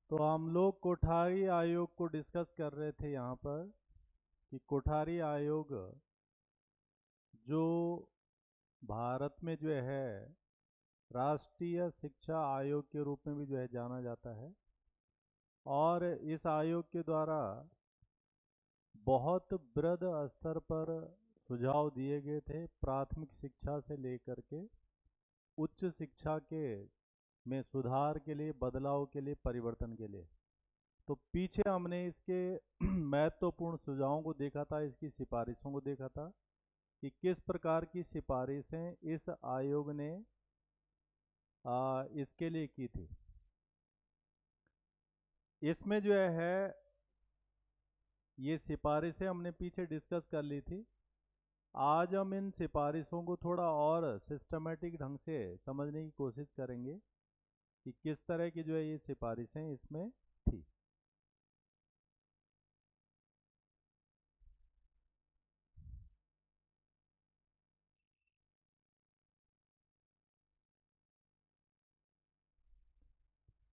तो हम लोग कोठारी आयोग को डिस्कस कर रहे थे यहाँ पर कि कोठारी आयोग जो भारत में जो है राष्ट्रीय शिक्षा आयोग के रूप में भी जो है जाना जाता है। और इस आयोग के द्वारा बहुत वृहद स्तर पर सुझाव दिए गए थे, प्राथमिक शिक्षा से लेकर के उच्च शिक्षा के में सुधार के लिए, बदलाव के लिए, परिवर्तन के लिए। तो पीछे हमने इसके महत्वपूर्ण सुझावों को देखा था, इसकी सिफारिशों को देखा था कि किस प्रकार की सिफारिशें इस आयोग ने इसके लिए की थी। इसमें जो है ये सिफारिशें हमने पीछे डिस्कस कर ली थी। आज हम इन सिफारिशों को थोड़ा और सिस्टमेटिक ढंग से समझने की कोशिश करेंगे कि किस तरह की जो है ये सिफारिशें इसमें थी।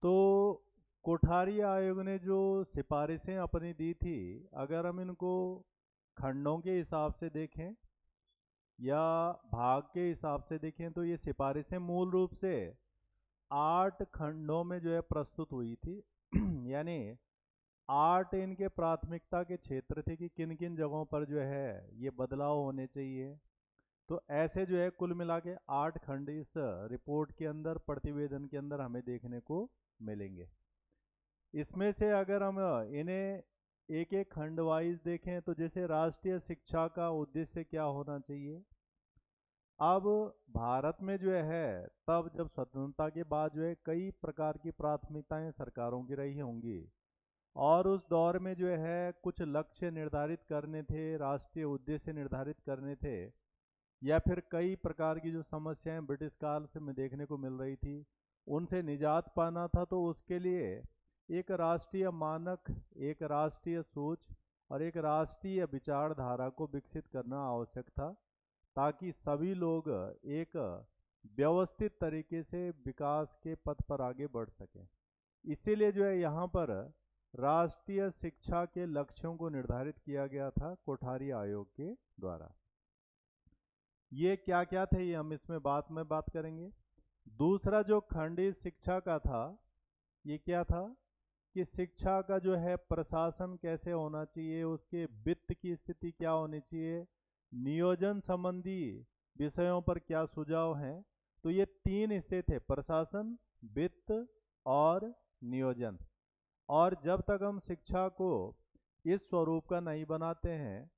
तो कोठारी आयोग ने जो सिफारिशें अपनी दी थी, अगर हम इनको खंडों के हिसाब से देखें या भाग के हिसाब से देखें तो ये सिफारिशें मूल रूप से 8 खंडों में जो है प्रस्तुत हुई थी। यानी 8 इनके प्राथमिकता के क्षेत्र थे कि किन किन जगहों पर जो है ये बदलाव होने चाहिए। तो ऐसे जो है कुल मिला के 8 खंड इस रिपोर्ट के अंदर, प्रतिवेदन के अंदर हमें देखने को मिलेंगे। इसमें से अगर हम इन्हें एक एक खंड वाइज देखें तो जैसे राष्ट्रीय शिक्षा का उद्देश्य क्या होना चाहिए। अब भारत में जो है तब जब स्वतंत्रता के बाद जो है कई प्रकार की प्राथमिकताएं सरकारों की रही होंगी, और उस दौर में जो है कुछ लक्ष्य निर्धारित करने थे, राष्ट्रीय उद्देश्य निर्धारित करने थे, या फिर कई प्रकार की जो समस्याएं ब्रिटिश काल से में देखने को मिल रही थी उनसे निजात पाना था। तो उसके लिए एक राष्ट्रीय मानक, एक राष्ट्रीय सोच और एक राष्ट्रीय विचारधारा को विकसित करना आवश्यक था, ताकि सभी लोग एक व्यवस्थित तरीके से विकास के पथ पर आगे बढ़ सकें। इसीलिए जो है यहाँ पर राष्ट्रीय शिक्षा के लक्ष्यों को निर्धारित किया गया था कोठारी आयोग के द्वारा। ये क्या क्या थे ये हम इसमें बात करेंगे। दूसरा जो खंड इस शिक्षा का था, ये क्या था कि शिक्षा का जो है प्रशासन कैसे होना चाहिए, उसके वित्त की स्थिति क्या होनी चाहिए, नियोजन संबंधी विषयों पर क्या सुझाव हैं। तो ये 3 हिस्से थे, प्रशासन, वित्त और नियोजन। और जब तक हम शिक्षा को इस स्वरूप का नहीं बनाते हैं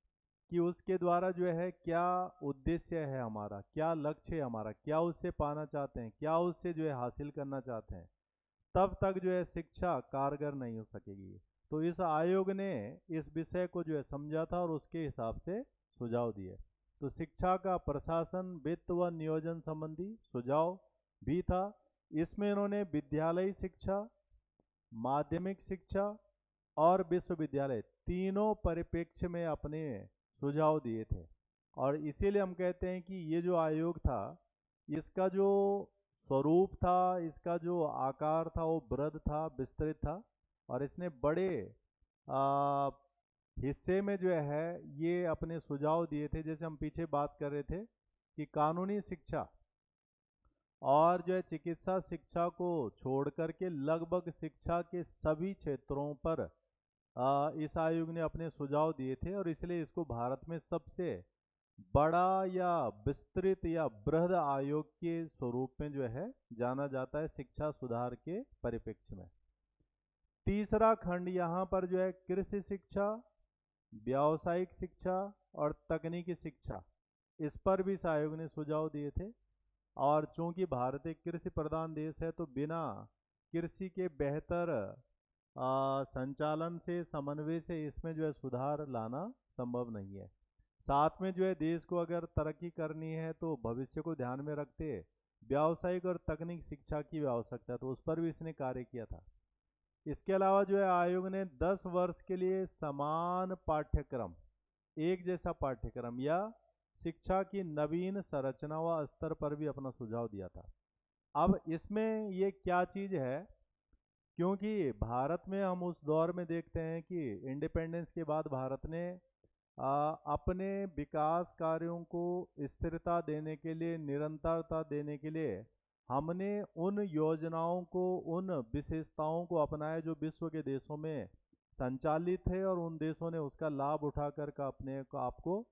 कि उसके द्वारा जो है क्या उद्देश्य है हमारा, क्या लक्ष्य है हमारा, क्या उससे पाना चाहते हैं, क्या उससे जो है हासिल करना चाहते हैं, तब तक जो है शिक्षा कारगर नहीं हो सकेगी। तो इस आयोग ने इस विषय को जो है समझा था और उसके हिसाब से सुझाव दिए। तो शिक्षा का प्रशासन, वित्त व नियोजन संबंधी सुझाव भी था। इसमें इन्होंने विद्यालयी शिक्षा, माध्यमिक शिक्षा और विश्वविद्यालय तीनों परिप्रेक्ष्य में अपने सुझाव दिए थे। और इसीलिए हम कहते हैं कि ये जो आयोग था, इसका जो स्वरूप था, इसका जो आकार था वो बृहद था, विस्तृत था, और इसने बड़े आ, हिस्से में जो है ये अपने सुझाव दिए थे। जैसे हम पीछे बात कर रहे थे कि कानूनी शिक्षा और जो है चिकित्सा शिक्षा को छोड़ करके लगभग शिक्षा के सभी क्षेत्रों पर इस आयोग ने अपने सुझाव दिए थे, और इसलिए इसको भारत में सबसे बड़ा या विस्तृत या बृहद आयोग के स्वरूप में जो है जाना जाता है शिक्षा सुधार के परिप्रेक्ष्य में। तीसरा खंड यहाँ पर जो है कृषि शिक्षा, व्यावसायिक शिक्षा और तकनीकी शिक्षा, इस पर भी इस आयोग ने सुझाव दिए थे। और चूंकि भारत एक कृषि प्रधान देश है, तो बिना कृषि के बेहतर संचालन से, समन्वय से इसमें जो है सुधार लाना संभव नहीं है। साथ में जो है देश को अगर तरक्की करनी है तो भविष्य को ध्यान में रखते व्यावसायिक और तकनीक शिक्षा की आवश्यकता, तो उस पर भी इसने कार्य किया था। इसके अलावा जो है आयोग ने 10 वर्ष के लिए समान पाठ्यक्रम, एक जैसा पाठ्यक्रम या शिक्षा की नवीन संरचना व स्तर पर भी अपना सुझाव दिया था। अब इसमें ये क्या चीज़ है क्योंकि भारत में हम उस दौर में देखते हैं कि इंडिपेंडेंस के बाद भारत ने अपने विकास कार्यों को स्थिरता देने के लिए, निरंतरता देने के लिए हमने उन योजनाओं को, उन विशेषताओं को अपनाया जो विश्व के देशों में संचालित है, और उन देशों ने उसका लाभ उठाकर का अपने को आपको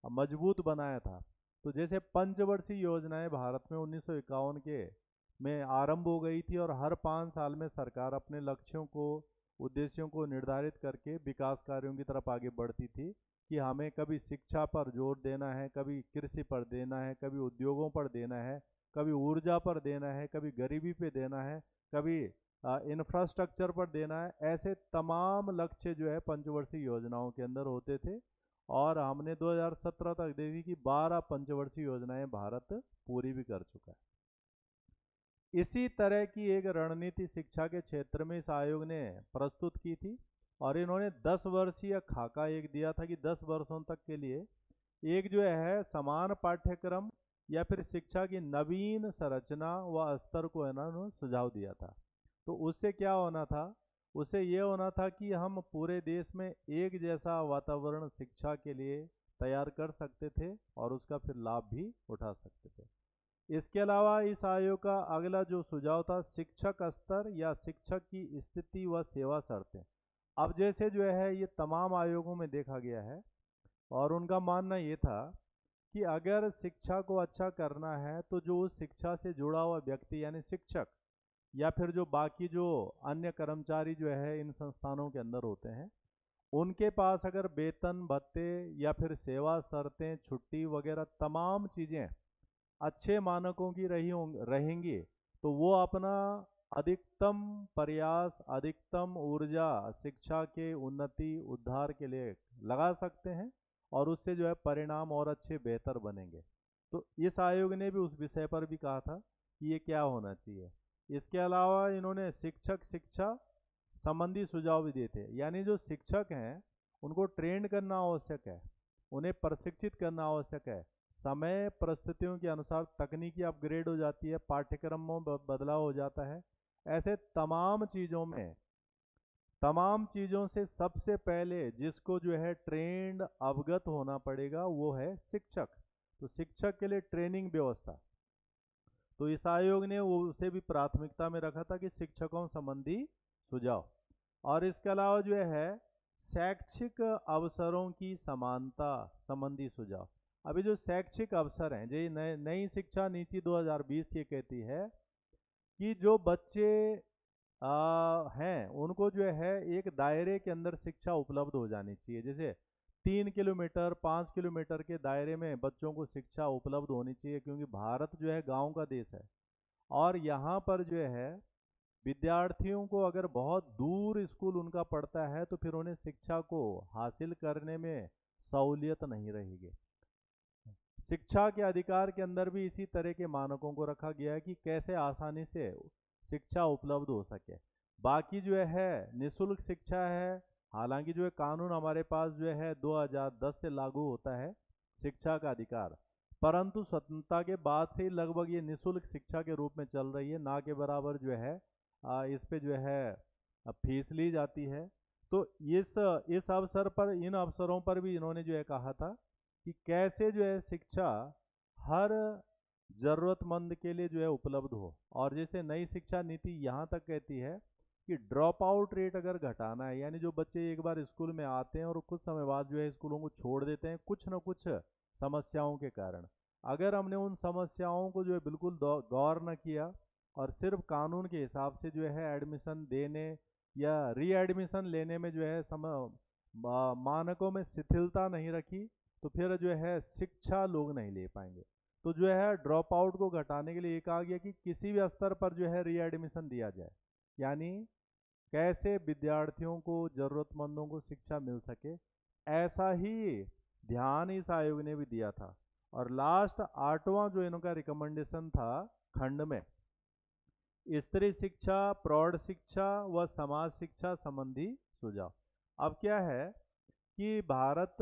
मजबूत बनाया था। तो जैसे पंचवर्षीय योजनाएं भारत में 1951 के में आरंभ हो गई थी, और हर 5 साल में सरकार अपने लक्ष्यों को, उद्देश्यों को निर्धारित करके विकास कार्यों की तरफ आगे बढ़ती थी कि हमें कभी शिक्षा पर जोर देना है, कभी कृषि पर देना है, कभी उद्योगों पर देना है, कभी ऊर्जा पर देना है, कभी गरीबी पे देना है, कभी इंफ्रास्ट्रक्चर पर देना है। ऐसे तमाम लक्ष्य जो है पंचवर्षीय योजनाओं के अंदर होते थे, और हमने 2017 तक देखी कि 12 पंचवर्षीय योजनाएं भारत पूरी भी कर चुका है। इसी तरह की एक रणनीति शिक्षा के क्षेत्र में इस आयोग ने प्रस्तुत की थी, और इन्होंने 10 वर्षीय खाका एक दिया था कि 10 वर्षों तक के लिए एक जो है समान पाठ्यक्रम या फिर शिक्षा की नवीन संरचना व स्तर को इन्होंने सुझाव दिया था। तो उससे क्या होना था? उससे ये होना था कि हम पूरे देश में एक जैसा वातावरण शिक्षा के लिए तैयार कर सकते थे, और उसका फिर लाभ भी उठा सकते थे। इसके अलावा इस आयोग का अगला जो सुझाव था, शिक्षक स्तर या शिक्षक की स्थिति व सेवा शर्तें। अब जैसे जो है ये तमाम आयोगों में देखा गया है, और उनका मानना ये था कि अगर शिक्षा को अच्छा करना है तो जो उस शिक्षा से जुड़ा हुआ व्यक्ति यानी शिक्षक, या फिर जो बाकी जो अन्य कर्मचारी जो है इन संस्थानों के अंदर होते हैं, उनके पास अगर वेतन भत्ते या फिर सेवा शर्तें, छुट्टी वगैरह तमाम चीज़ें अच्छे मानकों की रहेंगी, तो वो अपना अधिकतम प्रयास, अधिकतम ऊर्जा शिक्षा के उन्नति उद्धार के लिए लगा सकते हैं, और उससे जो है परिणाम और अच्छे बेहतर बनेंगे। तो इस आयोग ने भी उस विषय पर भी कहा था कि ये क्या होना चाहिए। इसके अलावा इन्होंने शिक्षक शिक्षा संबंधी सुझाव भी दिए थे, यानी जो शिक्षक हैं उनको ट्रेंड करना आवश्यक है, उन्हें प्रशिक्षित करना आवश्यक है। समय परिस्थितियों के अनुसार तकनीकी अपग्रेड हो जाती है, पाठ्यक्रमों में बदलाव हो जाता है। ऐसे तमाम चीज़ों से सबसे पहले जिसको जो है ट्रेंड अवगत होना पड़ेगा वो है शिक्षक। तो शिक्षक के लिए ट्रेनिंग व्यवस्था, तो इस आयोग ने वो उसे भी प्राथमिकता में रखा था कि शिक्षकों संबंधी सुझाव। और इसके अलावा जो है शैक्षिक अवसरों की समानता संबंधी सुझाव। अभी जो शैक्षिक अवसर हैं, जो नई शिक्षा नीति 2020 ये कहती है कि जो बच्चे हैं उनको जो है एक दायरे के अंदर शिक्षा उपलब्ध हो जानी चाहिए। जैसे 3 किलोमीटर 5 किलोमीटर के दायरे में बच्चों को शिक्षा उपलब्ध होनी चाहिए, क्योंकि भारत जो है गांव का देश है, और यहाँ पर जो है विद्यार्थियों को अगर बहुत दूर स्कूल उनका पड़ता है तो फिर उन्हें शिक्षा को हासिल करने में सहूलियत नहीं रहेगी। शिक्षा के अधिकार के अंदर भी इसी तरह के मानकों को रखा गया है कि कैसे आसानी से शिक्षा उपलब्ध हो सके। बाकी जो है निःशुल्क शिक्षा है, हालांकि जो है कानून हमारे पास जो है 2010 से लागू होता है शिक्षा का अधिकार, परंतु स्वतंत्रता के बाद से ही लगभग ये निःशुल्क शिक्षा के रूप में चल रही है, ना के बराबर जो है इस पे जो है फीस ली जाती है। तो इस अवसर पर, इन अवसरों पर भी इन्होंने जो है कहा था कि कैसे जो है शिक्षा हर ज़रूरतमंद के लिए जो है उपलब्ध हो। और जैसे नई शिक्षा नीति यहाँ तक कहती है कि ड्रॉप आउट रेट अगर घटाना है, यानी जो बच्चे एक बार स्कूल में आते हैं और कुछ समय बाद जो है स्कूलों को छोड़ देते हैं कुछ न कुछ समस्याओं के कारण, अगर हमने उन समस्याओं को जो है बिल्कुल गौर न किया और सिर्फ कानून के हिसाब से जो है एडमिशन देने या री एडमिशन लेने में जो है मानकों में शिथिलता नहीं रखी, तो फिर जो है शिक्षा लोग नहीं ले पाएंगे। तो जो है ड्रॉप आउट को घटाने के लिए ये कहा गया कि किसी भी स्तर पर जो है री एडमिशन दिया जाए, यानी कैसे विद्यार्थियों को, ज़रूरतमंदों को शिक्षा मिल सके, ऐसा ही ध्यान इस आयोग ने भी दिया था। और लास्ट 8वां जो इनका रिकमेंडेशन था खंड में, स्त्री शिक्षा, प्रौढ़ शिक्षा व समाज शिक्षा संबंधी सुझाव। अब क्या है कि भारत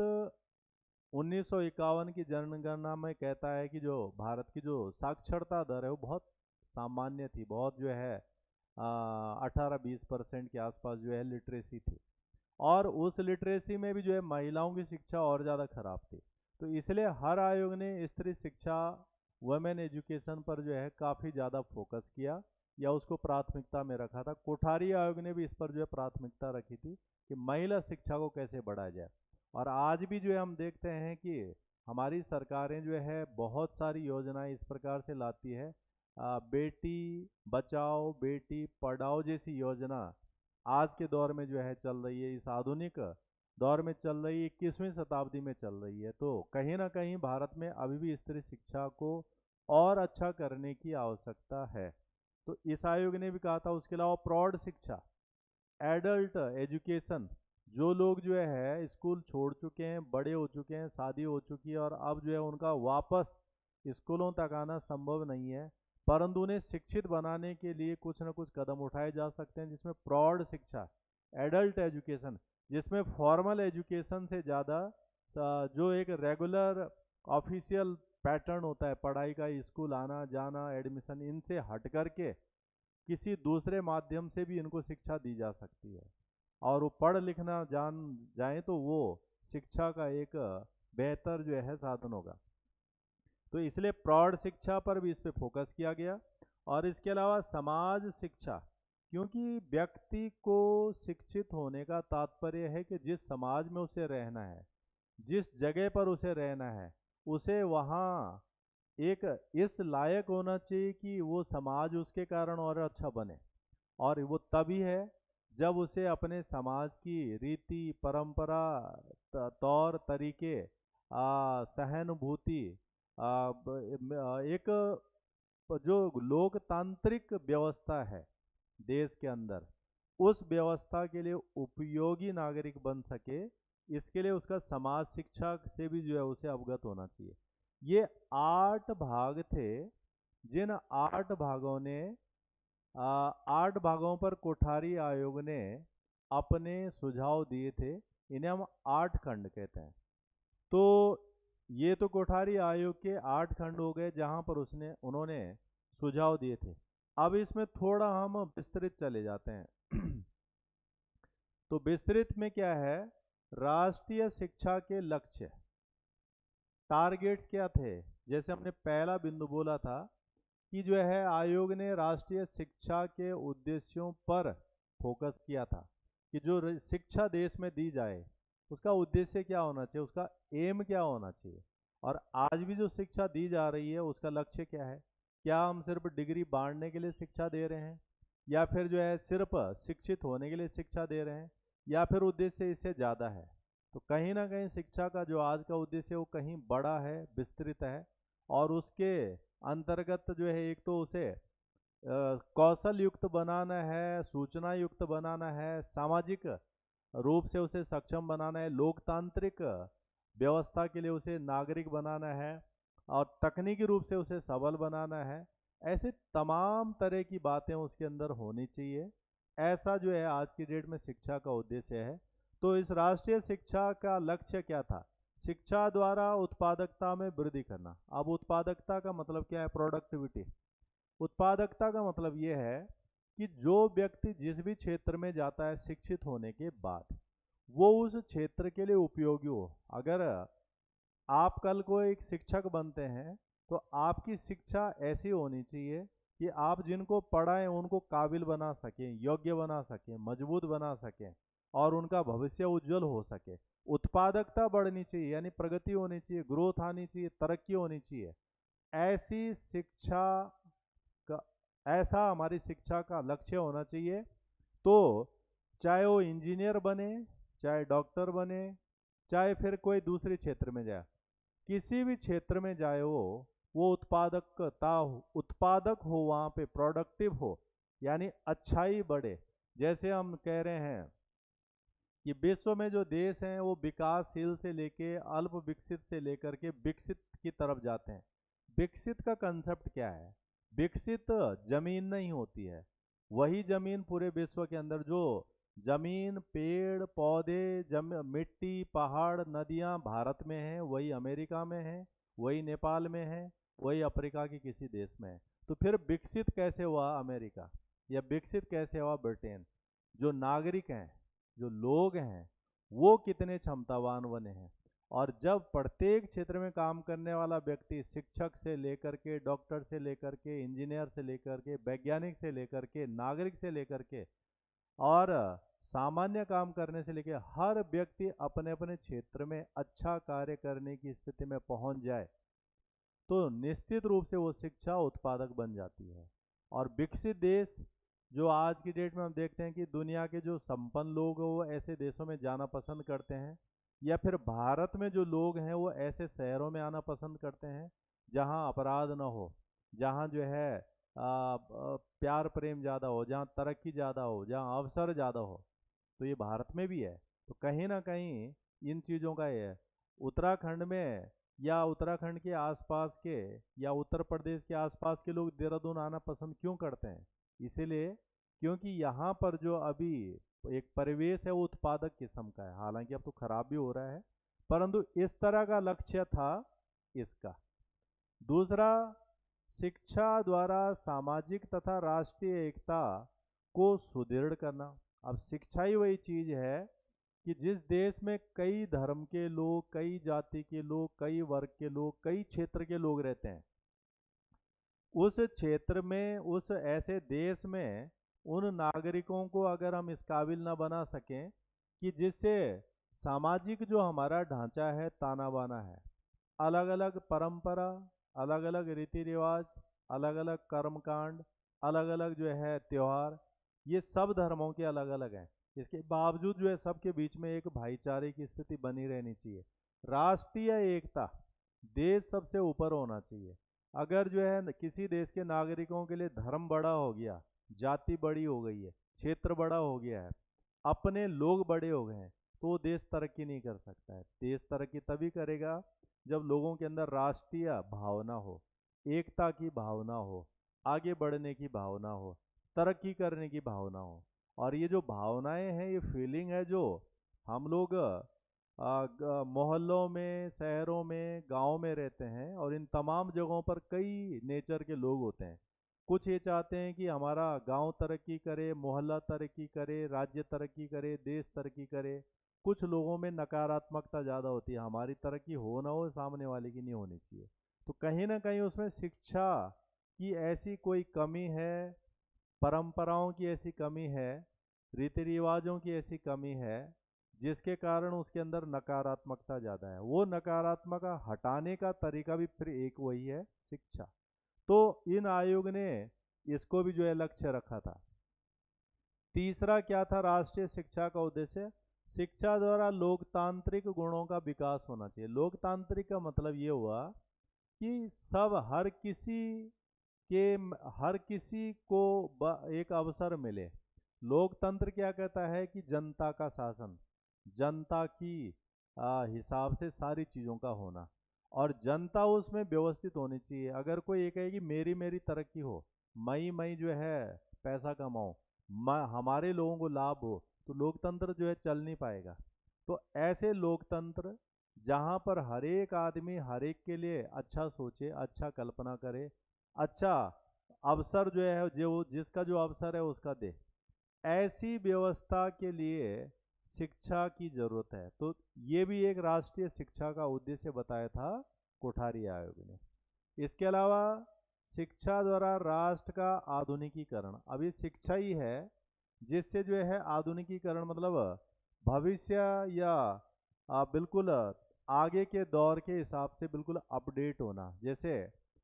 1951 की जनगणना में कहता है कि जो भारत की जो साक्षरता दर है वो बहुत सामान्य थी, बहुत जो है 18-20% के आसपास जो है लिटरेसी थी। और उस लिटरेसी में भी जो है महिलाओं की शिक्षा और ज़्यादा खराब थी। तो इसलिए हर आयोग ने स्त्री शिक्षा, वुमेन एजुकेशन पर जो है काफ़ी ज़्यादा फोकस किया या उसको प्राथमिकता में रखा था। कोठारी आयोग ने भी इस पर जो है प्राथमिकता रखी थी कि महिला शिक्षा को कैसे बढ़ाया जाए। और आज भी जो है हम देखते हैं कि हमारी सरकारें जो है बहुत सारी योजनाएं इस प्रकार से लाती है। बेटी बचाओ बेटी पढ़ाओ जैसी योजना आज के दौर में जो है चल रही है, इस आधुनिक दौर में चल रही है, 21वीं शताब्दी में चल रही है। तो कहीं ना कहीं भारत में अभी भी स्त्री शिक्षा को और अच्छा करने की आवश्यकता है। तो इस आयोग ने भी कहा था। उसके अलावा प्रौढ़ शिक्षा, एडल्ट एजुकेशन, जो लोग जो है स्कूल छोड़ चुके हैं, बड़े हो चुके हैं, शादी हो चुकी है और अब जो है उनका वापस स्कूलों तक आना संभव नहीं है, परंतु उन्हें शिक्षित बनाने के लिए कुछ न कुछ कदम उठाए जा सकते हैं, जिसमें प्रौढ़ शिक्षा, एडल्ट एजुकेशन, जिसमें फॉर्मल एजुकेशन से ज़्यादा जो एक रेगुलर ऑफिशियल पैटर्न होता है पढ़ाई का, स्कूल आना जाना एडमिशन, इनसे हट करके किसी दूसरे माध्यम से भी इनको शिक्षा दी जा सकती है और वो पढ़ लिखना जान जाए तो वो शिक्षा का एक बेहतर जो है साधन होगा। तो इसलिए प्रौढ़ शिक्षा पर भी इस पे फोकस किया गया। और इसके अलावा समाज शिक्षा, क्योंकि व्यक्ति को शिक्षित होने का तात्पर्य है कि जिस समाज में उसे रहना है, जिस जगह पर उसे रहना है, उसे वहाँ एक इस लायक होना चाहिए कि वो समाज उसके कारण और अच्छा बने। और वो तभी है जब उसे अपने समाज की रीति परंपरा, तौर तरीके, सहानुभूति, एक जो लोकतांत्रिक व्यवस्था है देश के अंदर, उस व्यवस्था के लिए उपयोगी नागरिक बन सके, इसके लिए उसका समाज शिक्षा से भी जो है उसे अवगत होना चाहिए। ये 8 भाग थे, जिन 8 भागों ने 8 भागों पर कोठारी आयोग ने अपने सुझाव दिए थे। इन्हें हम 8 खंड कहते हैं। तो ये तो कोठारी आयोग के 8 खंड हो गए जहां पर उन्होंने सुझाव दिए थे। अब इसमें थोड़ा हम विस्तृत चले जाते हैं। तो विस्तृत में क्या है, राष्ट्रीय शिक्षा के लक्ष्य, टारगेट्स क्या थे। जैसे हमने पहला बिंदु बोला था कि जो है आयोग ने राष्ट्रीय शिक्षा के उद्देश्यों पर फोकस किया था कि जो शिक्षा देश में दी जाए उसका उद्देश्य क्या होना चाहिए, उसका एम क्या होना चाहिए। और आज भी जो शिक्षा दी जा रही है उसका लक्ष्य क्या है। क्या हम सिर्फ डिग्री बांटने के लिए शिक्षा दे रहे हैं, या फिर जो है सिर्फ शिक्षित होने के लिए शिक्षा दे रहे हैं, या फिर उद्देश्य इससे ज़्यादा है। तो कहीं ना कहीं शिक्षा का जो आज का उद्देश्य है वो कहीं बड़ा है, विस्तृत है। और उसके अंतर्गत जो है एक तो उसे कौशल युक्त बनाना है, सूचना युक्त बनाना है, सामाजिक रूप से उसे सक्षम बनाना है, लोकतांत्रिक व्यवस्था के लिए उसे नागरिक बनाना है, और तकनीकी रूप से उसे सबल बनाना है। ऐसे तमाम तरह की बातें उसके अंदर होनी चाहिए। ऐसा जो है आज की डेट में शिक्षा का उद्देश्य है। तो इस राष्ट्रीय शिक्षा का लक्ष्य क्या था, शिक्षा द्वारा उत्पादकता में वृद्धि करना। अब उत्पादकता का मतलब क्या है, प्रोडक्टिविटी। उत्पादकता का मतलब ये है कि जो व्यक्ति जिस भी क्षेत्र में जाता है शिक्षित होने के बाद, वो उस क्षेत्र के लिए उपयोगी हो। अगर आप कल को एक शिक्षक बनते हैं तो आपकी शिक्षा ऐसी होनी चाहिए कि आप जिनको पढ़ाएं उनको काबिल बना सकें, योग्य बना सकें, मजबूत बना सकें और उनका भविष्य उज्जवल हो सके। उत्पादकता बढ़नी चाहिए, यानी प्रगति होनी चाहिए, ग्रोथ आनी चाहिए, तरक्की होनी चाहिए। ऐसी शिक्षा का ऐसा हमारी शिक्षा का लक्ष्य होना चाहिए। तो चाहे वो इंजीनियर बने, चाहे डॉक्टर बने, चाहे फिर कोई दूसरे क्षेत्र में जाए, किसी भी क्षेत्र में जाए वो उत्पादक हो, वहाँ पे प्रोडक्टिव हो, यानी अच्छाई बढ़े। जैसे हम कह रहे हैं कि विश्व में जो देश हैं वो विकासशील से लेके अल्प विकसित से लेकर के विकसित की तरफ जाते हैं। विकसित का कंसेप्ट क्या है, विकसित जमीन नहीं होती है, वही जमीन पूरे विश्व के अंदर जो जमीन, पेड़ पौधे, मिट्टी, पहाड़, नदियां भारत में हैं, वही अमेरिका में है, वही नेपाल में है, वही अफ्रीका के किसी देश में है। तो फिर विकसित कैसे हुआ अमेरिका, या विकसित कैसे हुआ ब्रिटेन, जो नागरिक हैं, जो लोग हैं, वो कितने क्षमतावान बने हैं। और जब प्रत्येक क्षेत्र में काम करने वाला व्यक्ति, शिक्षक से लेकर के, डॉक्टर से लेकर के, इंजीनियर से लेकर के, वैज्ञानिक से लेकर के, नागरिक से लेकर के, और सामान्य काम करने से लेकर हर व्यक्ति अपने अपने क्षेत्र में अच्छा कार्य करने की स्थिति में पहुंच जाए, तो निश्चित रूप से वो शिक्षा उत्पादक बन जाती है। और विकसित देश, जो आज की डेट में हम देखते हैं कि दुनिया के जो संपन्न लोग हैं वो ऐसे देशों में जाना पसंद करते हैं, या फिर भारत में जो लोग हैं वो ऐसे शहरों में आना पसंद करते हैं जहां अपराध न हो, जहां जो है प्यार प्रेम ज़्यादा हो, जहां तरक्की ज़्यादा हो, जहां अवसर ज़्यादा हो। तो ये भारत में भी है। तो कहीं ना कहीं इन चीज़ों का ये है। उत्तराखंड में या उत्तराखंड के आसपास के या उत्तर प्रदेश के आसपास के लोग देहरादून आना पसंद क्यों करते हैं? इसीलिए क्योंकि यहाँ पर जो अभी एक परिवेश है वो उत्पादक किस्म का है। हालांकि अब तो खराब भी हो रहा है, परंतु इस तरह का लक्ष्य था इसका। दूसरा, शिक्षा द्वारा सामाजिक तथा राष्ट्रीय एकता को सुदृढ़ करना। अब शिक्षा ही वही चीज है कि जिस देश में कई धर्म के लोग, कई जाति के लोग, कई वर्ग के लोग, कई क्षेत्र के लोग रहते हैं, उस क्षेत्र में, उस ऐसे देश में उन नागरिकों को अगर हम इस काबिल ना बना सकें कि जिससे सामाजिक जो हमारा ढांचा है ताना बाना है, अलग अलग परंपरा, अलग अलग रीति रिवाज, अलग अलग कर्मकांड, अलग अलग जो है त्यौहार, ये सब धर्मों के अलग अलग हैं। इसके बावजूद जो है सबके बीच में एक भाईचारे की स्थिति बनी रहनी चाहिए। राष्ट्रीय एकता, देश सबसे ऊपर होना चाहिए। अगर जो है किसी देश के नागरिकों के लिए धर्म बड़ा हो गया, जाति बड़ी हो गई है, क्षेत्र बड़ा हो गया है, अपने लोग बड़े हो गए हैं, तो वो देश तरक्की नहीं कर सकता है। देश तरक्की तभी करेगा जब लोगों के अंदर राष्ट्रीय भावना हो, एकता की भावना हो, आगे बढ़ने की भावना हो, तरक्की करने की भावना हो। और ये जो भावनाएं हैं, ये फीलिंग है जो हम लोग मोहल्लों में, शहरों में, गांव में रहते हैं, और इन तमाम जगहों पर कई नेचर के लोग होते हैं। कुछ ये चाहते हैं कि हमारा गांव तरक्की करे, मोहल्ला तरक्की करे, राज्य तरक्की करे, देश तरक्की करे। कुछ लोगों में नकारात्मकता ज़्यादा होती है, हमारी तरक्की हो ना हो, सामने वाले की नहीं होनी चाहिए। तो कहीं ना कहीं उसमें शिक्षा की ऐसी कोई कमी है, परंपराओं की ऐसी कमी है, रीति रिवाजों की ऐसी कमी है, जिसके कारण उसके अंदर नकारात्मकता ज़्यादा है। वो नकारात्मकता हटाने का तरीका भी फिर एक वही है, शिक्षा। तो इन आयोग ने इसको भी जो है लक्ष्य रखा था। तीसरा क्या था राष्ट्रीय शिक्षा का उद्देश्य? शिक्षा द्वारा लोकतांत्रिक गुणों का विकास होना चाहिए। लोकतांत्रिक का मतलब ये हुआ कि सब, के हर किसी को एक अवसर मिले। लोकतंत्र क्या कहता है कि जनता का शासन, जनता की हिसाब से सारी चीज़ों का होना, और जनता उसमें व्यवस्थित होनी चाहिए। अगर कोई ये कहे कि मेरी मेरी तरक्की हो, मैं जो है पैसा कमाऊं, हमारे लोगों को लाभ हो, तो लोकतंत्र जो है चल नहीं पाएगा। तो ऐसे लोकतंत्र जहाँ पर हर एक आदमी हर एक के लिए अच्छा सोचे, अच्छा कल्पना करे, अच्छा अवसर जो है जो जिसका जो अवसर है उसका दे, ऐसी व्यवस्था के लिए शिक्षा की जरूरत है। तो ये भी एक राष्ट्रीय शिक्षा का उद्देश्य बताया था कोठारी आयोग ने। इसके अलावा शिक्षा द्वारा राष्ट्र का आधुनिकीकरण। अभी शिक्षा ही है जिससे जो है आधुनिकीकरण, मतलब भविष्य या बिल्कुल आगे के दौर के हिसाब से बिल्कुल अपडेट होना। जैसे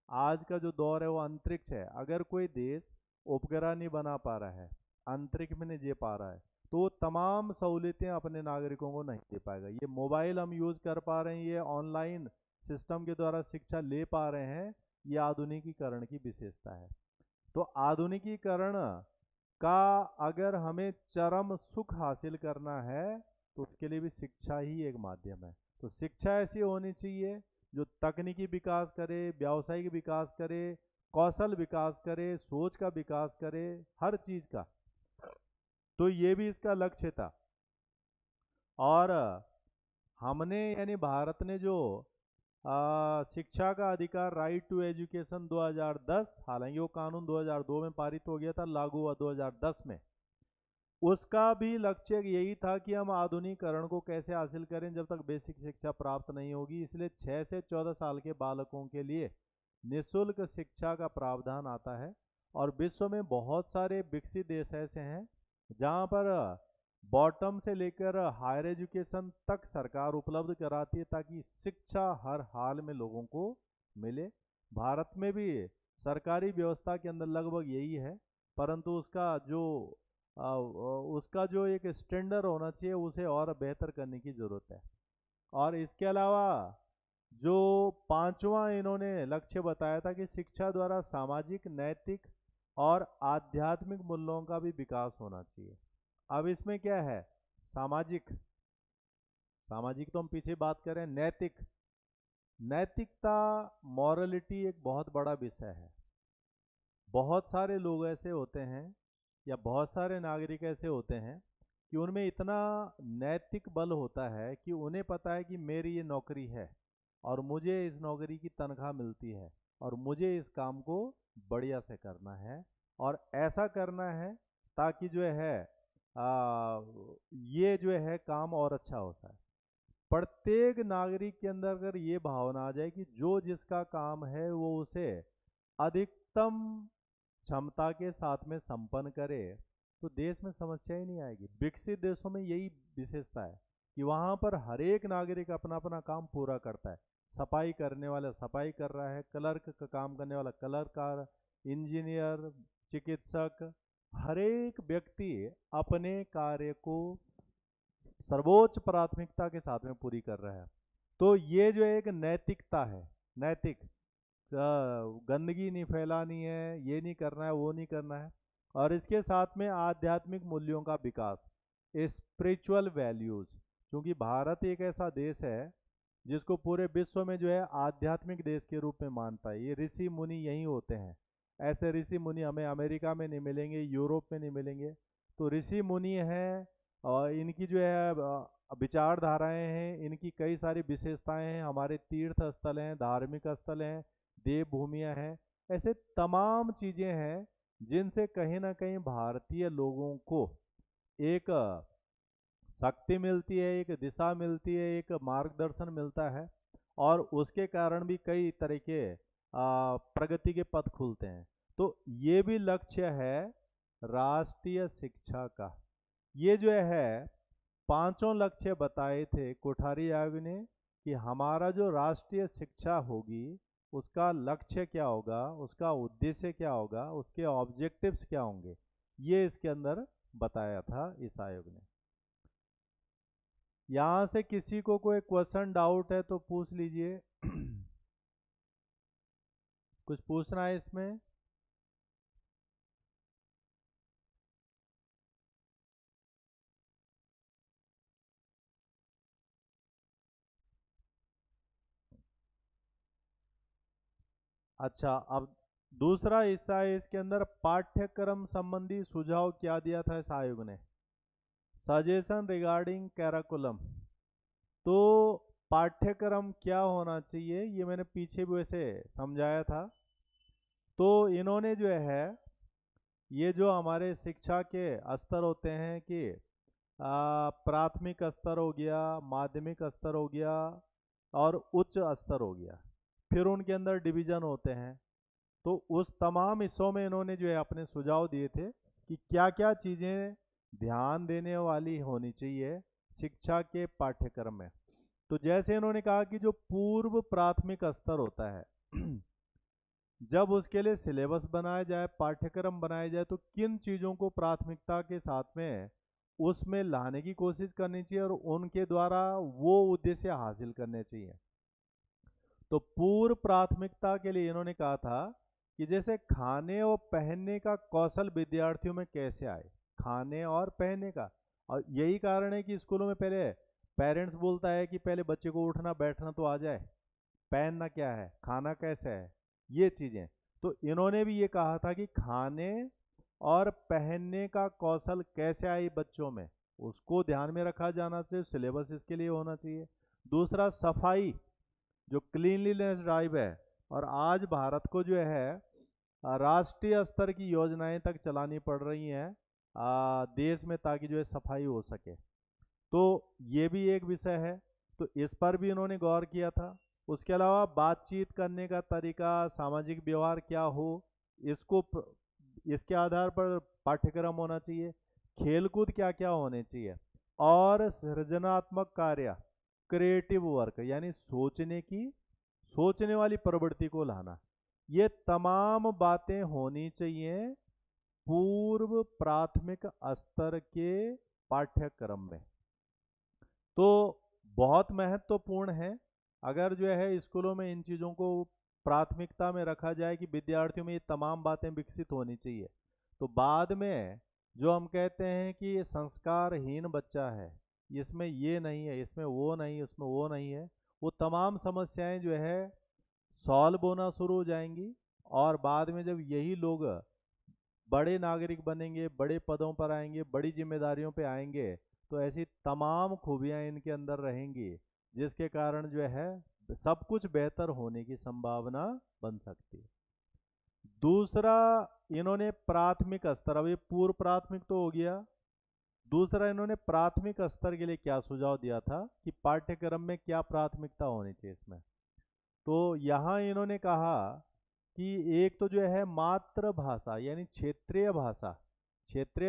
आज का जो दौर है वो अंतरिक्ष है। अगर कोई देश उपग्रह नहीं बना पा रहा है, अंतरिक्ष में नहीं दे पा रहा है, तो वो तमाम सहूलियतें अपने नागरिकों को नहीं दे पाएगा। ये मोबाइल हम यूज़ कर पा रहे हैं, ये ऑनलाइन सिस्टम के द्वारा शिक्षा ले पा रहे हैं, ये आधुनिकीकरण की विशेषता है। तो आधुनिकीकरण का अगर हमें चरम सुख हासिल करना है तो उसके लिए भी शिक्षा ही एक माध्यम है। तो शिक्षा ऐसी होनी चाहिए जो तकनीकी विकास करे, व्यावसायिक विकास करे, कौशल विकास करे, सोच का विकास करे, हर चीज़ का। तो ये भी इसका लक्ष्य था। और हमने यानी भारत ने जो शिक्षा का अधिकार राइट टू एजुकेशन 2010, हालांकि वो कानून 2002 में पारित हो गया था, लागू हुआ 2010 में। उसका भी लक्ष्य यही था कि हम आधुनिकीकरण को कैसे हासिल करें जब तक बेसिक शिक्षा प्राप्त नहीं होगी, इसलिए 6 से 14 साल के बालकों के लिए निःशुल्क शिक्षा का प्रावधान आता है। और विश्व में बहुत सारे विकसित देश ऐसे हैं जहाँ पर बॉटम से लेकर हायर एजुकेशन तक सरकार उपलब्ध कराती है ताकि शिक्षा हर हाल में लोगों को मिले। भारत में भी सरकारी व्यवस्था के अंदर लगभग यही है, परंतु उसका जो एक स्टैंडर्ड होना चाहिए उसे और बेहतर करने की ज़रूरत है। और इसके अलावा जो पांचवा इन्होंने लक्ष्य बताया था कि शिक्षा द्वारा सामाजिक, नैतिक और आध्यात्मिक मूल्यों का भी विकास होना चाहिए। अब इसमें क्या है, सामाजिक सामाजिक तो हम पीछे बात करें, नैतिकता, मॉरलिटी एक बहुत बड़ा विषय है। बहुत सारे लोग ऐसे होते हैं या बहुत सारे नागरिक ऐसे होते हैं कि उनमें इतना नैतिक बल होता है कि उन्हें पता है कि मेरी ये नौकरी है और मुझे इस नौकरी की तनख्वाह मिलती है और मुझे इस काम को बढ़िया से करना है और ऐसा करना है ताकि जो है ये जो है काम और अच्छा होता है। प्रत्येक नागरिक के अंदर अगर ये भावना आ जाए कि जो जिसका काम है वो उसे अधिकतम क्षमता के साथ में संपन्न करे, तो देश में समस्या ही नहीं आएगी। विकसित देशों में यही विशेषता है कि वहाँ पर हर एक नागरिक अपना अपना काम पूरा करता है। सफाई करने वाला सफाई कर रहा है, क्लर्क का काम करने वाला क्लर्क, इंजीनियर, चिकित्सक, हर एक व्यक्ति अपने कार्य को सर्वोच्च प्राथमिकता के साथ में पूरी कर रहा है। तो ये जो एक नैतिकता है, नैतिक गंदगी नहीं फैलानी है, ये नहीं करना है, वो नहीं करना है। और इसके साथ में आध्यात्मिक मूल्यों का विकास, स्पिरिचुअल वैल्यूज, क्योंकि भारत एक ऐसा देश है जिसको पूरे विश्व में जो है आध्यात्मिक देश के रूप में मानता है। ये ऋषि मुनि यहीं होते हैं। ऐसे ऋषि मुनि हमें अमेरिका में नहीं मिलेंगे, यूरोप में नहीं मिलेंगे। तो ऋषि मुनि हैं और इनकी जो है विचारधाराएं हैं, इनकी कई सारी विशेषताएं हैं। हमारे तीर्थ स्थल हैं, धार्मिक स्थल हैं, देवभूमियाँ हैं, ऐसे तमाम चीज़ें हैं जिनसे कहीं ना कहीं भारतीय लोगों को एक शक्ति मिलती है, एक दिशा मिलती है, एक मार्गदर्शन मिलता है और उसके कारण भी कई तरह के प्रगति के पथ खुलते हैं। तो ये भी लक्ष्य है राष्ट्रीय शिक्षा का। ये जो है पांचों लक्ष्य बताए थे कोठारी आयोग ने कि हमारा जो राष्ट्रीय शिक्षा होगी उसका लक्ष्य क्या होगा, उसका उद्देश्य क्या होगा, उसके ऑब्जेक्टिव्स क्या होंगे, ये इसके अंदर बताया था इस आयोग ने। यहाँ से किसी को कोई क्वेश्चन डाउट है तो पूछ लीजिए। कुछ पूछना है इसमें? अच्छा, अब दूसरा हिस्सा है इसके अंदर, पाठ्यक्रम संबंधी सुझाव क्या दिया था इस आयोग ने, सजेशन रिगार्डिंग कैरिकुलम। तो पाठ्यक्रम क्या होना चाहिए ये मैंने पीछे भी वैसे समझाया था। तो इन्होंने जो है ये जो हमारे शिक्षा के स्तर होते हैं कि प्राथमिक स्तर हो गया, माध्यमिक स्तर हो गया और उच्च स्तर हो गया, फिर उनके अंदर डिवीजन होते हैं। तो उस तमाम हिस्सों में इन्होंने जो है अपने सुझाव दिए थे कि क्या क्या चीज़ें ध्यान देने वाली होनी चाहिए शिक्षा के पाठ्यक्रम में। तो जैसे इन्होंने कहा कि जो पूर्व प्राथमिक स्तर होता है जब उसके लिए सिलेबस बनाया जाए, पाठ्यक्रम बनाया जाए, तो किन चीज़ों को प्राथमिकता के साथ में उसमें लाने की कोशिश करनी चाहिए और उनके द्वारा वो उद्देश्य हासिल करने चाहिए। तो पूर्व प्राथमिकता के लिए इन्होंने कहा था कि जैसे खाने और पहनने का कौशल विद्यार्थियों में कैसे आए, खाने और पहनने का। और यही कारण है कि स्कूलों में पहले पेरेंट्स बोलता है कि पहले बच्चे को उठना बैठना तो आ जाए, पहनना क्या है, खाना कैसे है, ये चीज़ें। तो इन्होंने भी ये कहा था कि खाने और पहनने का कौशल कैसे आए बच्चों में, उसको ध्यान में रखा जाना चाहिए, सिलेबस इसके लिए होना चाहिए। दूसरा, सफाई, जो क्लीनलीनेस ड्राइव है। और आज भारत को जो है राष्ट्रीय स्तर की योजनाएं तक चलानी पड़ रही हैं देश में, ताकि जो है सफाई हो सके। तो ये भी एक विषय है, तो इस पर भी इन्होंने गौर किया था। उसके अलावा बातचीत करने का तरीका, सामाजिक व्यवहार क्या हो, इसके आधार पर पाठ्यक्रम होना चाहिए। खेलकूद क्या क्या होने चाहिए, और सृजनात्मक कार्य, क्रिएटिव वर्क, यानी सोचने वाली प्रवृत्ति को लाना, ये तमाम बातें होनी चाहिए पूर्व प्राथमिक स्तर के पाठ्यक्रम में। तो बहुत महत्वपूर्ण है, अगर जो है स्कूलों में इन चीज़ों को प्राथमिकता में रखा जाए कि विद्यार्थियों में ये तमाम बातें विकसित होनी चाहिए, तो बाद में जो हम कहते हैं कि ये संस्कारहीन बच्चा है, इसमें ये नहीं है, इसमें वो नहीं, उसमें वो नहीं है, वो तमाम समस्याएं जो है सॉल्व होना शुरू हो जाएंगी। और बाद में जब यही लोग बड़े नागरिक बनेंगे, बड़े पदों पर आएंगे, बड़ी जिम्मेदारियों पे आएंगे, तो ऐसी तमाम खूबियां इनके अंदर रहेंगी, जिसके कारण जो है सब कुछ बेहतर होने की संभावना बन सकती है। दूसरा, इन्होंने प्राथमिक स्तर, अब ये पूर्व प्राथमिक तो हो गया, दूसरा इन्होंने प्राथमिक स्तर के लिए क्या सुझाव दिया था कि पाठ्यक्रम में क्या प्राथमिकता होनी चाहिए इसमें। तो यहाँ इन्होंने कहा कि एक तो जो है मातृभाषा यानी क्षेत्रीय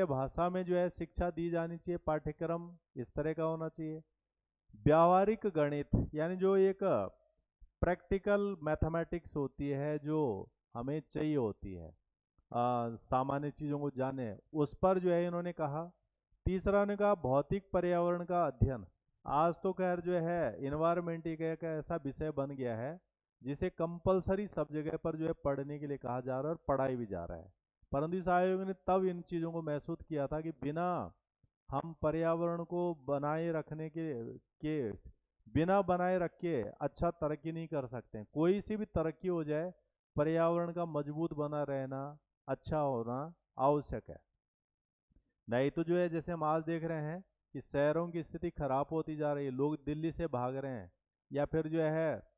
भाषा में जो है शिक्षा दी जानी चाहिए, पाठ्यक्रम इस तरह का होना चाहिए। व्यावहारिक गणित यानी जो एक प्रैक्टिकल मैथमेटिक्स होती है, जो हमें चाहिए होती है सामान्य चीज़ों को जाने, उस पर जो है इन्होंने कहा। तीसरा ने कहा भौतिक पर्यावरण का अध्ययन। आज तो खैर जो है इन्वायरमेंट एक ऐसा विषय बन गया है जिसे कंपलसरी सब जगह पर जो है पढ़ने के लिए कहा जा रहा है और पढ़ाई भी जा रहा है। परंतु इस आयोग ने तब इन चीज़ों को महसूस किया था कि बिना हम पर्यावरण को बनाए रखने के बिना बनाए रखे अच्छा तरक्की नहीं कर सकते हैं। कोई सी भी तरक्की हो जाए, पर्यावरण का मजबूत बना रहना, अच्छा होना आवश्यक है। नहीं तो जो है जैसे हम आज देख रहे हैं कि शहरों की स्थिति खराब होती जा रही है, लोग दिल्ली से भाग रहे हैं, या फिर जो है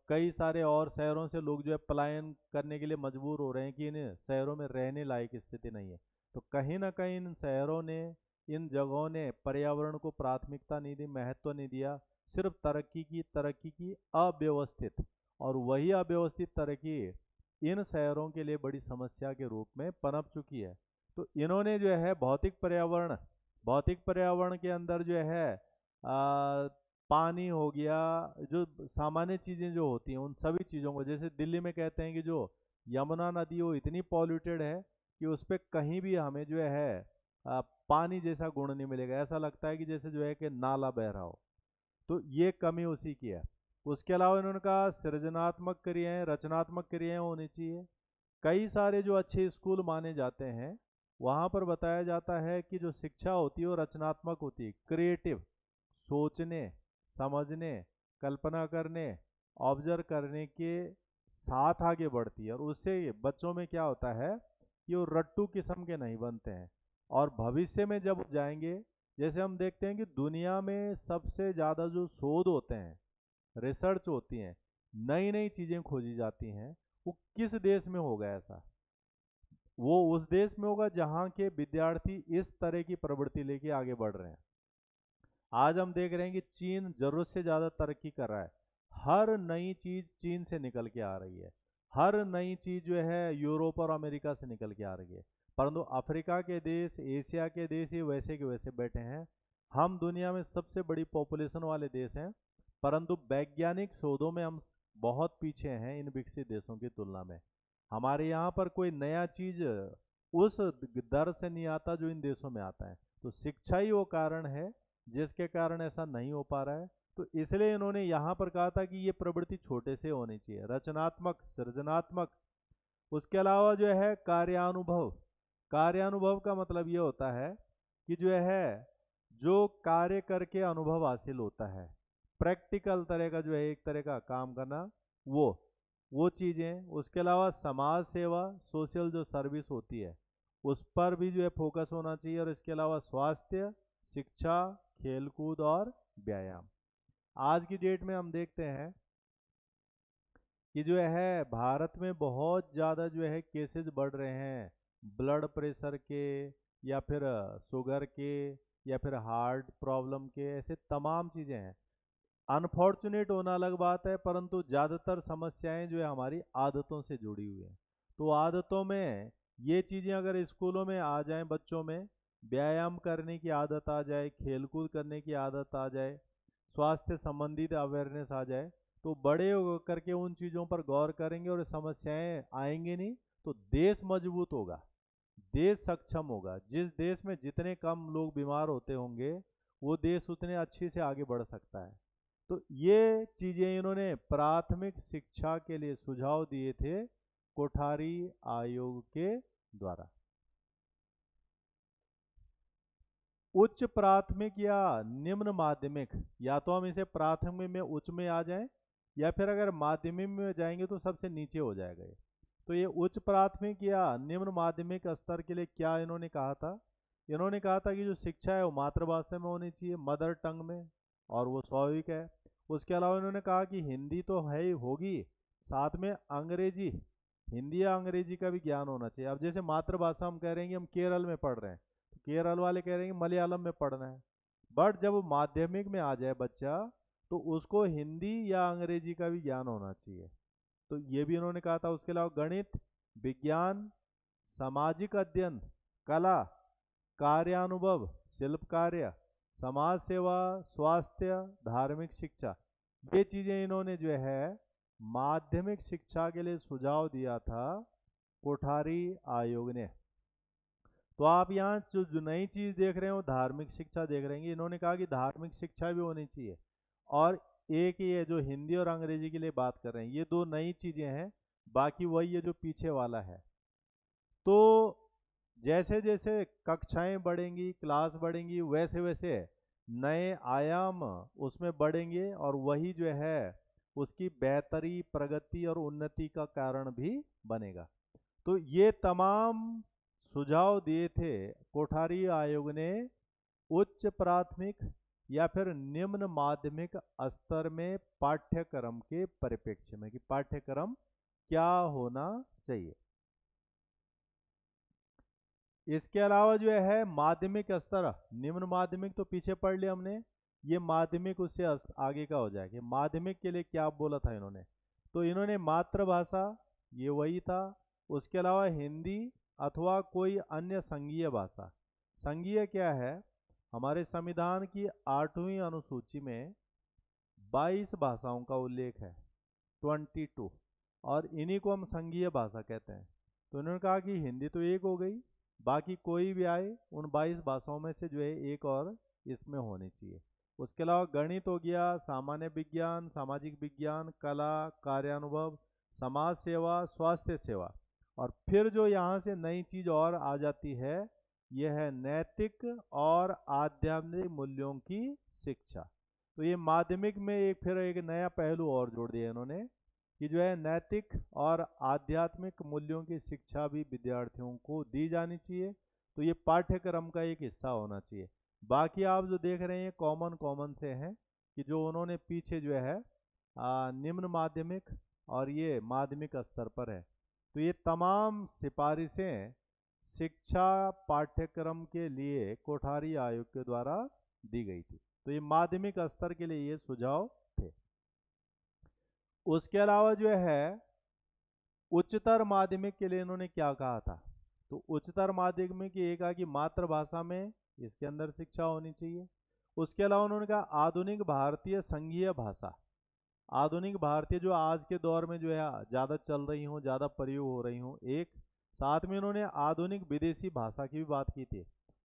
कई सारे और शहरों से लोग जो है पलायन करने के लिए मजबूर हो रहे हैं कि इन शहरों में रहने लायक स्थिति नहीं है। तो कहीं ना कहीं इन शहरों ने, इन जगहों ने पर्यावरण को प्राथमिकता नहीं दी, महत्व नहीं दिया, सिर्फ तरक्की की अव्यवस्थित, और वही अव्यवस्थित तरक्की इन शहरों के लिए बड़ी समस्या के रूप में पनप चुकी है। तो इन्होंने जो है भौतिक पर्यावरण के अंदर जो है पानी हो गया, जो सामान्य चीज़ें जो होती हैं उन सभी चीज़ों को, जैसे दिल्ली में कहते हैं कि जो यमुना नदी वो इतनी पॉल्यूटेड है कि उस पर कहीं भी हमें जो है पानी जैसा गुण नहीं मिलेगा, ऐसा लगता है कि जैसे जो है कि नाला बह रहा हो। तो ये कमी उसी की है। उसके अलावा इन्होंने कहा सृजनात्मक क्रियाएं, रचनात्मक क्रियाएं होनी चाहिए। कई सारे जो अच्छे स्कूल माने जाते हैं, वहाँ पर बताया जाता है कि जो शिक्षा होती है वो रचनात्मक होती है, क्रिएटिव, सोचने, समझने, कल्पना करने, ऑब्जर्व करने के साथ आगे बढ़ती है। और उससे बच्चों में क्या होता है कि वो रट्टू किस्म के नहीं बनते हैं, और भविष्य में जब जाएंगे, जैसे हम देखते हैं कि दुनिया में सबसे ज़्यादा जो शोध होते हैं, रिसर्च होती हैं, नई नई चीज़ें खोजी जाती हैं, वो किस देश में होगा ऐसा? वो उस देश में होगा जहाँ के विद्यार्थी इस तरह की प्रवृत्ति लेके आगे बढ़ रहे हैं। आज हम देख रहे हैं कि चीन जरूरत से ज़्यादा तरक्की कर रहा है, हर नई चीज़ चीन से निकल के आ रही है, हर नई चीज़ जो है यूरोप और अमेरिका से निकल के आ रही है। परंतु अफ्रीका के देश, एशिया के देश ही वैसे के वैसे बैठे हैं। हम दुनिया में सबसे बड़ी पॉपुलेशन वाले देश हैं, परंतु वैज्ञानिक शोधों में हम बहुत पीछे हैं इन विकसित देशों की तुलना में। हमारे यहाँ पर कोई नया चीज़ उस दर से नहीं आता जो इन देशों में आता है। तो शिक्षा ही वो कारण है जिसके कारण ऐसा नहीं हो पा रहा है। तो इसलिए इन्होंने यहाँ पर कहा था कि ये प्रवृत्ति छोटे से होनी चाहिए, रचनात्मक, सृजनात्मक। उसके अलावा जो है कार्यानुभव का मतलब ये होता है कि जो है जो कार्य करके अनुभव हासिल होता है, प्रैक्टिकल तरह का जो है एक तरह का काम करना, वो चीज़ें। उसके अलावा समाज सेवा, सोशल जो सर्विस होती है उस पर भी जो है फोकस होना चाहिए। और इसके अलावा स्वास्थ्य, शिक्षा, खेलकूद और व्यायाम। आज की डेट में हम देखते हैं कि जो है भारत में बहुत ज़्यादा जो है केसेस बढ़ रहे हैं ब्लड प्रेशर के, या फिर शुगर के, या फिर हार्ट प्रॉब्लम के, ऐसे तमाम चीज़ें हैं। अनफॉर्चुनेट होना अलग बात है, परंतु ज़्यादातर समस्याएं जो है हमारी आदतों से जुड़ी हुई हैं। तो आदतों में ये चीज़ें अगर स्कूलों में आ जाएं, बच्चों में व्यायाम करने की आदत आ जाए, खेलकूद करने की आदत आ जाए, स्वास्थ्य संबंधित अवेयरनेस आ जाए, तो बड़े हो करके उन चीज़ों पर गौर करेंगे और समस्याएं आएंगे नहीं, तो देश मजबूत होगा, देश सक्षम होगा। जिस देश में जितने कम लोग बीमार होते होंगे, वो देश उतने अच्छे से आगे बढ़ सकता है। तो ये चीजें इन्होंने प्राथमिक शिक्षा के लिए सुझाव दिए थे कोठारी आयोग के द्वारा। उच्च प्राथमिक या निम्न माध्यमिक, या तो हम इसे प्राथमिक में उच्च में आ जाएं, या फिर अगर माध्यमिक में जाएंगे तो सबसे नीचे हो जाएगा ये। तो ये उच्च प्राथमिक या निम्न माध्यमिक स्तर के लिए क्या इन्होंने कहा था? इन्होंने कहा था कि जो शिक्षा है वो मातृभाषा में होनी चाहिए, मदर टंग में, और वो स्वाभाविक है। उसके अलावा इन्होंने कहा कि हिंदी तो है ही होगी, साथ में अंग्रेजी, हिंदी या अंग्रेजी का भी ज्ञान होना चाहिए। अब जैसे मातृभाषा हम कह रहे हैं कि हम केरल में पढ़ रहे हैं, तो केरल वाले कह रहे हैं कि मलयालम में पढ़ना है, बट जब वो माध्यमिक में आ जाए बच्चा, तो उसको हिंदी या अंग्रेजी का भी ज्ञान होना चाहिए। तो ये भी उन्होंने कहा था। उसके अलावा गणित, विज्ञान, सामाजिक अध्ययन, कला, कार्यानुभव, शिल्प कार्य, समाज सेवा, स्वास्थ्य, धार्मिक शिक्षा, ये चीजें इन्होंने जो है माध्यमिक शिक्षा के लिए सुझाव दिया था कोठारी आयोग ने। तो आप यहाँ जो नई चीज देख रहे हो धार्मिक शिक्षा देख रहे हैं, इन्होंने कहा कि धार्मिक शिक्षा भी होनी चाहिए। और एक ये जो हिंदी और अंग्रेजी के लिए बात कर रहे हैं, ये दो नई चीजें हैं, बाकी वही है जो पीछे वाला है। तो जैसे जैसे कक्षाएं बढ़ेंगी, क्लास बढ़ेंगी, वैसे वैसे नए आयाम उसमें बढ़ेंगे, और वही जो है उसकी बेहतरी, प्रगति और उन्नति का कारण भी बनेगा। तो ये तमाम सुझाव दिए थे कोठारी आयोग ने उच्च प्राथमिक या फिर निम्न माध्यमिक स्तर में पाठ्यक्रम के परिप्रेक्ष्य में, कि पाठ्यक्रम क्या होना चाहिए। इसके अलावा जो है माध्यमिक स्तर, निम्न माध्यमिक तो पीछे पढ़ लिया हमने, ये माध्यमिक उससे आगे का हो जाएगा। माध्यमिक के लिए क्या बोला था इन्होंने? तो इन्होंने मातृभाषा, ये वही था। उसके अलावा हिंदी अथवा कोई अन्य संघीय भाषा। संघीय क्या है? हमारे संविधान की 8वीं अनुसूची में 22 भाषाओं का उल्लेख है, 22, और इन्हीं को हम संघीय भाषा कहते हैं। तो इन्होंने कहा कि हिंदी तो एक हो गई, बाकी कोई भी आए उन 22 भाषाओं में से जो है एक और इसमें होनी चाहिए। उसके अलावा गणित हो गया, सामान्य विज्ञान, सामाजिक विज्ञान, कला, कार्यानुभव, समाज सेवा, स्वास्थ्य सेवा। और फिर जो यहाँ से नई चीज और आ जाती है, यह है नैतिक और आध्यात्मिक मूल्यों की शिक्षा। तो ये माध्यमिक में एक फिर एक नया पहलू और जोड़ दिया इन्होंने, कि जो है नैतिक और आध्यात्मिक मूल्यों की शिक्षा भी विद्यार्थियों को दी जानी चाहिए। तो ये पाठ्यक्रम का एक हिस्सा होना चाहिए। बाकी आप जो देख रहे हैं कॉमन कॉमन से हैं, कि जो उन्होंने पीछे जो है निम्न माध्यमिक और ये माध्यमिक स्तर पर है। तो ये तमाम सिफारिशें शिक्षा पाठ्यक्रम के लिए कोठारी आयोग के द्वारा दी गई थी। तो ये माध्यमिक स्तर के लिए ये सुझाव थे। उसके अलावा जो है उच्चतर माध्यमिक के लिए इन्होंने क्या कहा था? तो उच्चतर माध्यमिक ये कहा कि मातृभाषा में इसके अंदर शिक्षा होनी चाहिए। उसके अलावा उन्होंने कहा आधुनिक भारतीय संघीय भाषा, आधुनिक भारतीय जो आज के दौर में जो है ज़्यादा चल रही हूँ, ज़्यादा प्रयोग हो रही हूँ, एक साथ में उन्होंने आधुनिक विदेशी भाषा की भी बात की थी,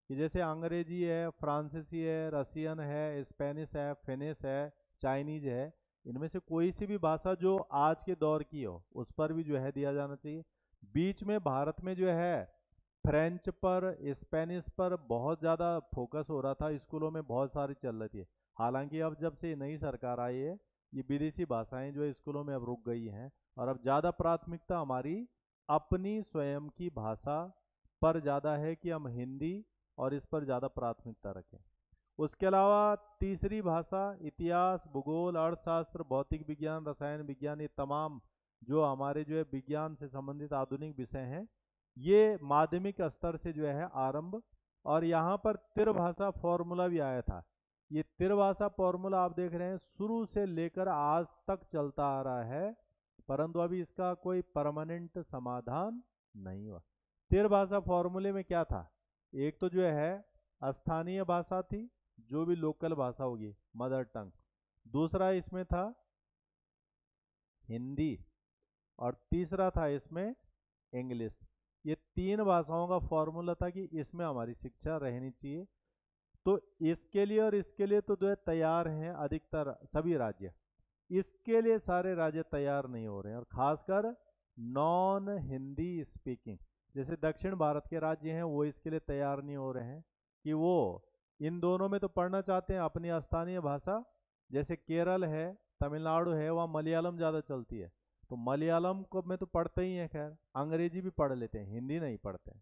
कि जैसे अंग्रेजी है, फ्रांसीसी है, रशियन है, स्पेनिश है, फिनिश है, चाइनीज है, इनमें से कोई सी भी भाषा जो आज के दौर की हो उस पर भी जो है दिया जाना चाहिए। बीच में भारत में जो है फ्रेंच पर, स्पेनिश पर बहुत ज़्यादा फोकस हो रहा था, स्कूलों में बहुत सारी चल रही थी। हालांकि अब जब से नई सरकार आई है, ये विदेशी भाषाएं जो है स्कूलों में अब रुक गई हैं, और अब ज़्यादा प्राथमिकता हमारी अपनी स्वयं की भाषा पर ज़्यादा है, कि हम हिंदी और इस पर ज़्यादा प्राथमिकता रखें। उसके अलावा तीसरी भाषा इतिहास, भूगोल, अर्थशास्त्र, भौतिक विज्ञान, रसायन विज्ञान, ये तमाम जो हमारे जो है विज्ञान से संबंधित आधुनिक विषय हैं, ये माध्यमिक स्तर से जो है आरंभ। और यहाँ पर त्रिभाषा फॉर्मूला भी आया था। ये त्रिभाषा फॉर्मूला आप देख रहे हैं शुरू से लेकर आज तक चलता आ रहा है, परंतु अभी इसका कोई परमानेंट समाधान नहीं हुआ। त्रिभाषा फॉर्मूले में क्या था? एक तो जो है स्थानीय भाषा थी, जो भी लोकल भाषा होगी, मदर टंग। दूसरा इसमें था हिंदी, और तीसरा था इसमें इंग्लिश। ये तीन भाषाओं का फॉर्मूला था कि इसमें हमारी शिक्षा रहनी चाहिए। तो इसके लिए और इसके लिए तो जो है तैयार हैं अधिकतर सभी राज्य। इसके लिए सारे राज्य तैयार नहीं हो रहे हैं, और खासकर नॉन हिंदी स्पीकिंग जैसे दक्षिण भारत के राज्य हैं, वो इसके लिए तैयार नहीं हो रहे हैं कि वो इन दोनों में तो पढ़ना चाहते हैं अपनी स्थानीय भाषा। जैसे केरल है, तमिलनाडु है, वहाँ मलयालम ज़्यादा चलती है, तो मलयालम को में तो पढ़ते ही हैं, खैर अंग्रेजी भी पढ़ लेते हैं, हिंदी नहीं पढ़ते हैं।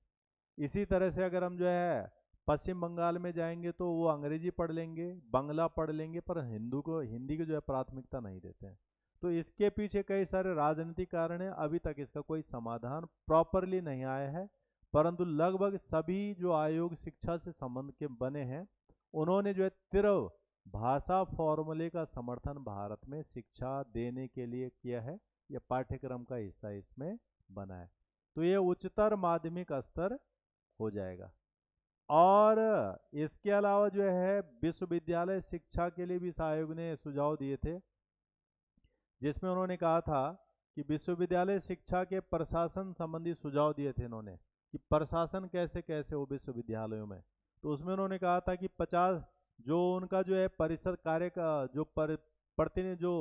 इसी तरह से अगर हम जो है पश्चिम बंगाल में जाएंगे तो वो अंग्रेजी पढ़ लेंगे, बांग्ला पढ़ लेंगे, पर हिंदी को जो है प्राथमिकता नहीं देते हैं। तो इसके पीछे कई सारे राजनीतिक कारण हैं, अभी तक इसका कोई समाधान प्रॉपरली नहीं आया है। परंतु लगभग सभी जो आयोग शिक्षा से संबंध के बने हैं, उन्होंने जो है त्रिव भाषा फॉर्मूले का समर्थन भारत में शिक्षा देने के लिए किया है। यह पाठ्यक्रम का हिस्सा इसमें बना है, तो ये उच्चतर माध्यमिक स्तर हो जाएगा। और इसके अलावा जो है विश्वविद्यालय शिक्षा के लिए भी इस आयोग ने सुझाव दिए थे, जिसमें उन्होंने कहा था कि विश्वविद्यालय शिक्षा के प्रशासन संबंधी सुझाव दिए थे इन्होंने, कि प्रशासन कैसे कैसे हो विश्वविद्यालयों में। तो उसमें उन्होंने कहा था कि 50 जो उनका जो है परिषद कार्य का जो प्रतिनिधि जो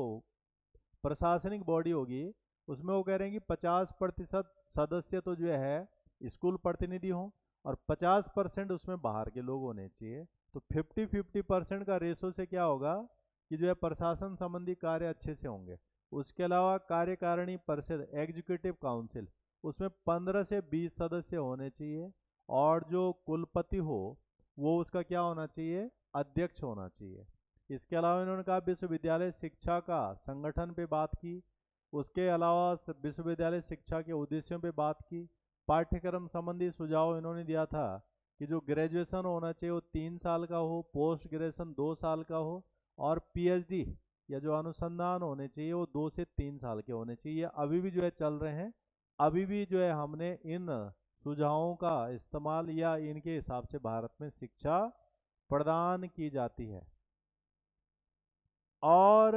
प्रशासनिक बॉडी होगी, उसमें वो कह रहे हैं कि 50% सदस्य तो जो है स्कूल प्रतिनिधि हों, और 50% उसमें बाहर के लोग होने चाहिए। तो 50-50% का रेशो से क्या होगा कि जो है प्रशासन संबंधी कार्य अच्छे से होंगे। उसके अलावा कार्यकारिणी परिषद एग्जीक्यूटिव काउंसिल, उसमें 15 से 20 सदस्य होने चाहिए, और जो कुलपति हो वो उसका क्या होना चाहिए, अध्यक्ष होना चाहिए। इसके अलावा इन्होंने कहा विश्वविद्यालय शिक्षा का संगठन पे बात की। उसके अलावा विश्वविद्यालय शिक्षा के उद्देश्यों पे बात की। पाठ्यक्रम संबंधी सुझाव इन्होंने दिया था कि जो ग्रेजुएशन होना चाहिए वो 3 साल का हो, पोस्ट ग्रेजुएशन 2 साल का हो, और पीएचडी या जो अनुसंधान होने चाहिए वो 2 से 3 साल के होने चाहिए। अभी भी जो है चल रहे हैं, अभी भी जो है हमने इन सुझावों का इस्तेमाल या इनके हिसाब से भारत में शिक्षा प्रदान की जाती है। और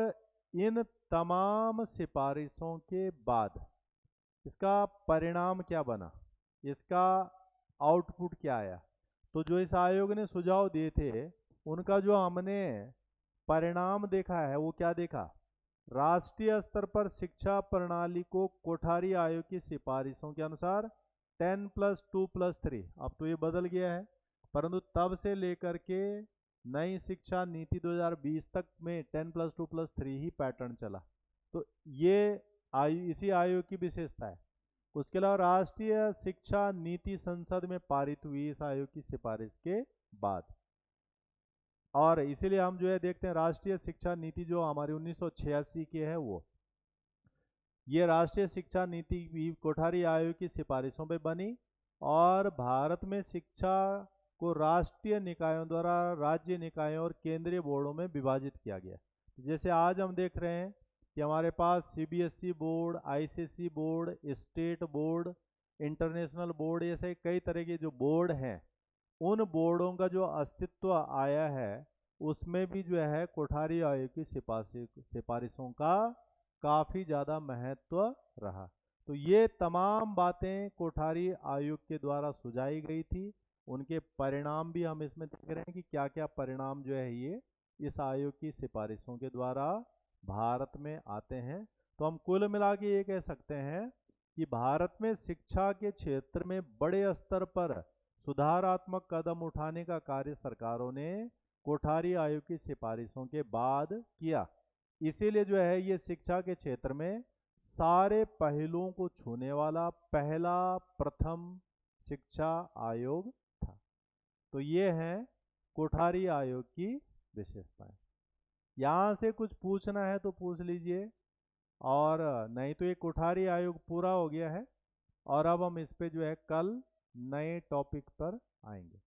इन तमाम सिफारिशों के बाद इसका परिणाम क्या बना, इसका आउटपुट क्या आया? तो जो इस आयोग ने सुझाव दिए थे, उनका जो हमने परिणाम देखा है वो क्या देखा? राष्ट्रीय स्तर पर शिक्षा प्रणाली को कोठारी आयोग की सिफारिशों के अनुसार 10+2+3, अब तो ये बदल गया है, परंतु तब से लेकर के नई शिक्षा नीति 2020 तक में 10+2+3 ही पैटर्न चला। तो ये इसी आयोग की विशेषता है। उसके अलावा राष्ट्रीय शिक्षा नीति संसद में पारित हुई इस आयोग की सिफारिश के बाद, और इसीलिए हम जो है देखते हैं राष्ट्रीय शिक्षा नीति जो हमारी 1986 की है, वो ये राष्ट्रीय शिक्षा नीति भी कोठारी आयोग की सिफारिशों पे बनी, और भारत में शिक्षा को राष्ट्रीय निकायों द्वारा राज्य निकायों और केंद्रीय बोर्डों में विभाजित किया गया। जैसे आज हम देख रहे हैं कि हमारे पास CBSE board, ICSE board, state board, international board, ऐसे कई तरह के जो बोर्ड हैं, उन बोर्डों का जो अस्तित्व आया है उसमें भी जो है कोठारी आयोग की सिफारिशों का काफ़ी ज़्यादा महत्व रहा। तो ये तमाम बातें कोठारी आयोग के द्वारा सुझाई गई थी। उनके परिणाम भी हम इसमें देख रहे हैं कि क्या क्या परिणाम जो है ये इस आयोग की सिफारिशों के द्वारा भारत में आते हैं। तो हम कुल मिला के ये कह सकते हैं कि भारत में शिक्षा के क्षेत्र में बड़े स्तर पर सुधारात्मक कदम उठाने का कार्य सरकारों ने कोठारी आयोग की सिफारिशों के बाद किया। इसीलिए जो है ये शिक्षा के क्षेत्र में सारे पहलुओं को छूने वाला पहला प्रथम शिक्षा आयोग था। तो ये है कोठारी आयोग की विशेषताएं। यहाँ से कुछ पूछना है तो पूछ लीजिए, और नहीं तो ये कोठारी आयोग पूरा हो गया है। और अब हम इस पे जो है कल नए टॉपिक पर आएंगे।